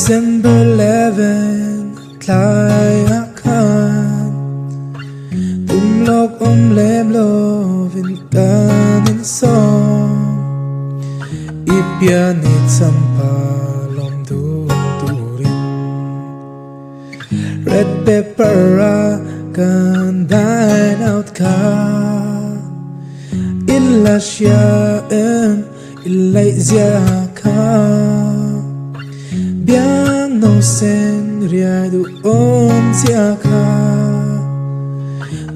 December 11 tlai akan Tumlok lem lovin kanin song Ipianit sampa lom turin Red pepper kan dine out ka Illa siyaen illay zia ka Biang no sen riadu zia ka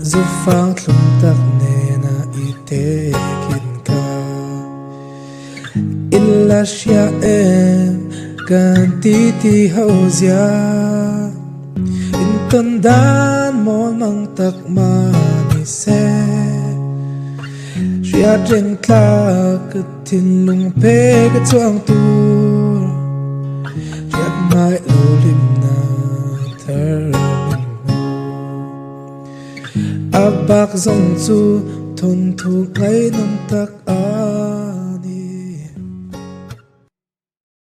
Zufang tlum tak nena itekin ka Illa siyaen kan titi hauzia Intondan mo mang tak manise Siya dring tlak tin lung pe cái chuang tur Siya mai lo lim na thar Abak zong chu thon thu ngay nong tak